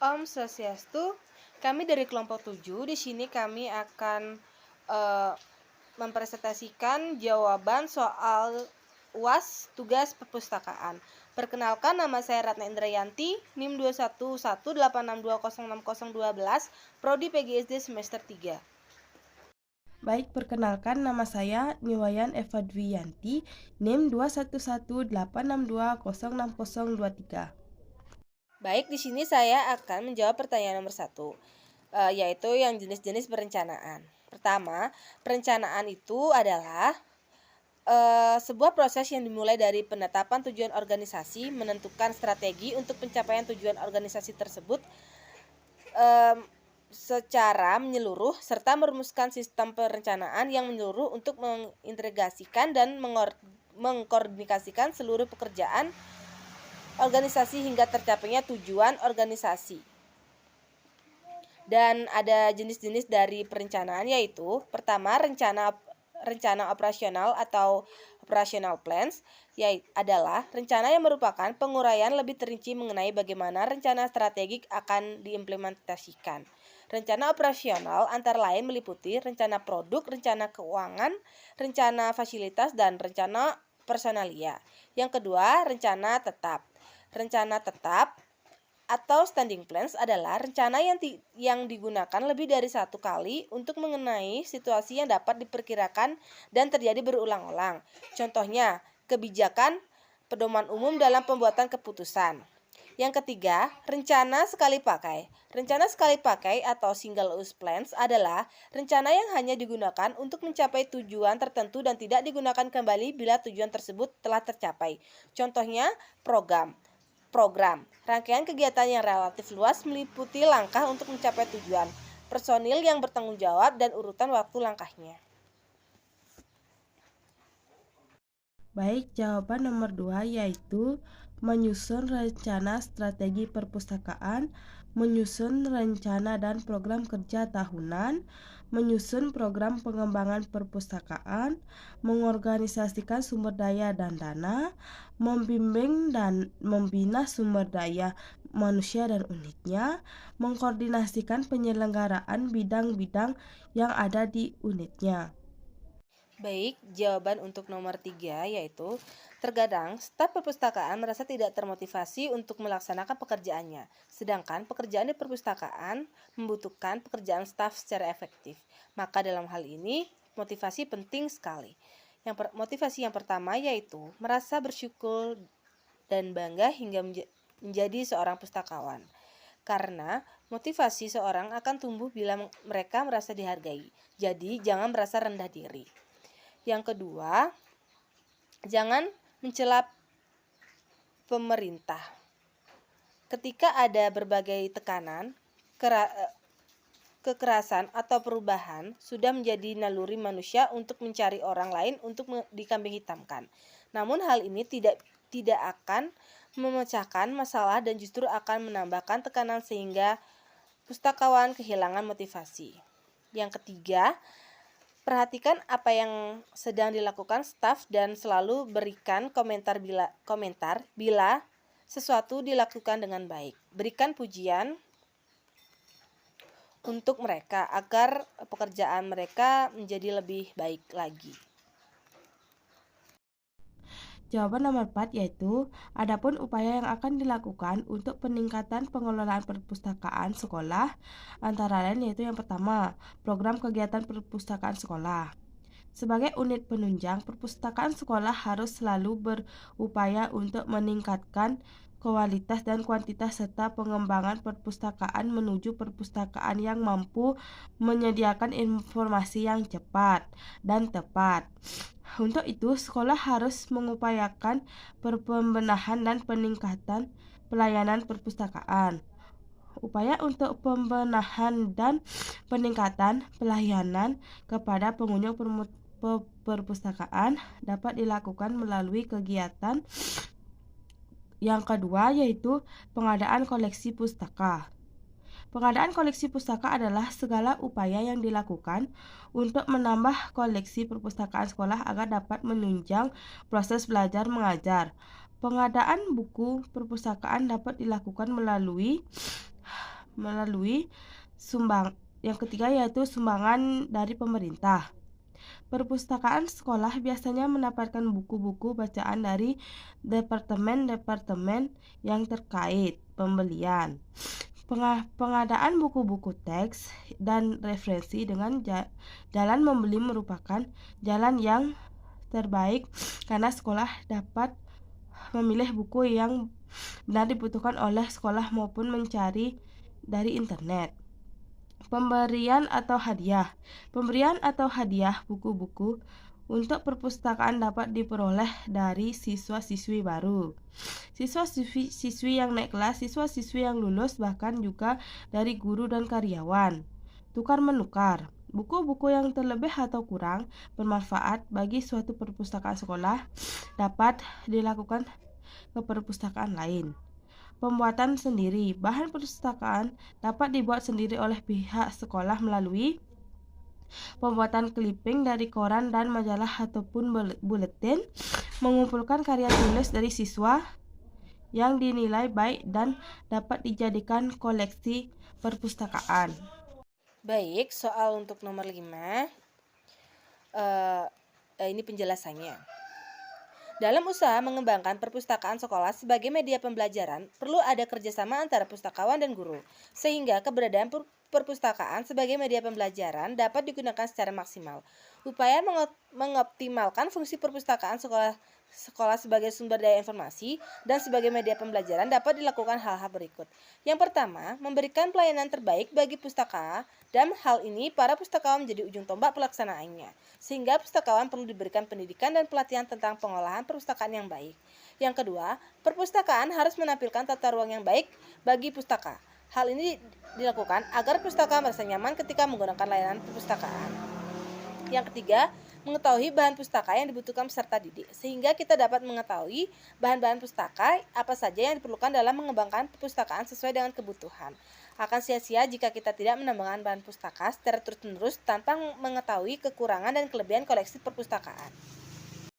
Om Swastiastu, kami dari kelompok 7. Di sini kami akan mempresentasikan jawaban soal UAS tugas perpustakaan. Perkenalkan, nama saya Ratna Indrayanti, NIM 21186206012, Prodi PGSD semester 3. Baik, perkenalkan nama saya Niwayan Eva Dwiyanti, NIM 21186206023. Baik, di sini saya akan menjawab pertanyaan nomor 1, yaitu yang jenis-jenis perencanaan. Pertama, perencanaan itu adalah sebuah proses yang dimulai dari penetapan tujuan organisasi, menentukan strategi untuk pencapaian tujuan organisasi tersebut secara menyeluruh, serta merumuskan sistem perencanaan yang menyeluruh untuk mengintegrasikan dan mengkoordinasikan seluruh pekerjaan organisasi hingga tercapainya tujuan organisasi. Dan ada jenis-jenis dari perencanaan, yaitu pertama, rencana operasional atau operational plans, yaitu adalah rencana yang merupakan penguraian lebih terinci mengenai bagaimana rencana strategik akan diimplementasikan. Rencana operasional antara lain meliputi rencana produk, rencana keuangan, rencana fasilitas, dan rencana personalia. Yang kedua, rencana tetap. Rencana tetap atau standing plans adalah rencana yang digunakan lebih dari satu kali untuk mengenai situasi yang dapat diperkirakan dan terjadi berulang-ulang. Contohnya, kebijakan pedoman umum dalam pembuatan keputusan. Yang ketiga, rencana sekali pakai. Rencana sekali pakai atau single use plans adalah rencana yang hanya digunakan untuk mencapai tujuan tertentu dan tidak digunakan kembali bila tujuan tersebut telah tercapai. Contohnya, program, rangkaian kegiatan yang relatif luas meliputi langkah untuk mencapai tujuan, personil yang bertanggung jawab, dan urutan waktu langkahnya. Baik, jawaban nomor 2 yaitu menyusun rencana strategi perpustakaan, menyusun rencana dan program kerja tahunan, menyusun program pengembangan perpustakaan, mengorganisasikan sumber daya dan dana, membimbing dan membina sumber daya manusia dan unitnya, mengkoordinasikan penyelenggaraan bidang-bidang yang ada di unitnya. Baik, jawaban untuk nomor 3 yaitu terkadang staf perpustakaan merasa tidak termotivasi untuk melaksanakan pekerjaannya, sedangkan pekerjaan di perpustakaan membutuhkan pekerjaan staf secara efektif. Maka dalam hal ini, motivasi penting sekali. Motivasi yang pertama yaitu merasa bersyukur dan bangga hingga menjadi seorang pustakawan. Karena motivasi seorang akan tumbuh bila mereka merasa dihargai. Jadi, jangan merasa rendah diri. Yang kedua, jangan mencela pemerintah. Ketika ada berbagai tekanan, kekerasan atau perubahan sudah menjadi naluri manusia untuk mencari orang lain untuk dikambing hitamkan. Namun hal ini tidak akan memecahkan masalah dan justru akan menambahkan tekanan sehingga pustakawan kehilangan motivasi. Yang ketiga, perhatikan apa yang sedang dilakukan staf dan selalu berikan komentar bila sesuatu dilakukan dengan baik. Berikan pujian untuk mereka agar pekerjaan mereka menjadi lebih baik lagi. Jawaban nomor 4 yaitu, adapun upaya yang akan dilakukan untuk peningkatan pengelolaan perpustakaan sekolah, antara lain yaitu yang pertama, program kegiatan perpustakaan sekolah. Sebagai unit penunjang, perpustakaan sekolah harus selalu berupaya untuk meningkatkan kualitas dan kuantitas serta pengembangan perpustakaan menuju perpustakaan yang mampu menyediakan informasi yang cepat dan tepat. Untuk itu, sekolah harus mengupayakan pembenahan dan peningkatan pelayanan perpustakaan. Upaya untuk pembenahan dan peningkatan pelayanan kepada pengunjung perpustakaan dapat dilakukan melalui kegiatan yang kedua, yaitu pengadaan koleksi pustaka. Pengadaan koleksi pustaka adalah segala upaya yang dilakukan untuk menambah koleksi perpustakaan sekolah agar dapat menunjang proses belajar mengajar. Pengadaan buku perpustakaan dapat dilakukan melalui melalui yang ketiga yaitu sumbangan dari pemerintah. Perpustakaan sekolah biasanya mendapatkan buku-buku bacaan dari departemen-departemen yang terkait pembelian. Pengadaan buku-buku teks dan referensi dengan jalan membeli merupakan jalan yang terbaik karena sekolah dapat memilih buku yang benar dibutuhkan oleh sekolah maupun mencari dari internet. Pemberian atau hadiah buku-buku untuk perpustakaan dapat diperoleh dari siswa-siswi baru, siswa-siswi yang naik kelas, siswa-siswi yang lulus, bahkan juga dari guru dan karyawan. Tukar-menukar buku-buku yang terlebih atau kurang bermanfaat bagi suatu perpustakaan sekolah dapat dilakukan ke perpustakaan lain. Pembuatan sendiri. Bahan perpustakaan dapat dibuat sendiri oleh pihak sekolah melalui pembuatan clipping dari koran dan majalah ataupun buletin, mengumpulkan karya tulis dari siswa yang dinilai baik dan dapat dijadikan koleksi perpustakaan. Baik, soal untuk nomor 5, ini penjelasannya. Dalam usaha mengembangkan perpustakaan sekolah sebagai media pembelajaran, perlu ada kerjasama antara pustakawan dan guru, sehingga keberadaan perpustakaan sebagai media pembelajaran dapat digunakan secara maksimal. Upaya mengoptimalkan fungsi perpustakaan sekolah sebagai sumber daya informasi dan sebagai media pembelajaran dapat dilakukan hal-hal berikut. Yang pertama, memberikan pelayanan terbaik bagi pustaka, dan hal ini para pustakawan menjadi ujung tombak pelaksanaannya, sehingga pustakawan perlu diberikan pendidikan dan pelatihan tentang pengolahan perpustakaan yang baik. Yang kedua, perpustakaan harus menampilkan tata ruang yang baik bagi pustaka. Hal ini dilakukan agar pustaka merasa nyaman ketika menggunakan layanan perpustakaan. Yang ketiga, mengetahui bahan pustaka yang dibutuhkan peserta didik, sehingga kita dapat mengetahui bahan-bahan pustaka apa saja yang diperlukan dalam mengembangkan perpustakaan sesuai dengan kebutuhan. Akan sia-sia jika kita tidak menambahkan bahan pustaka secara terus-menerus tanpa mengetahui kekurangan dan kelebihan koleksi perpustakaan.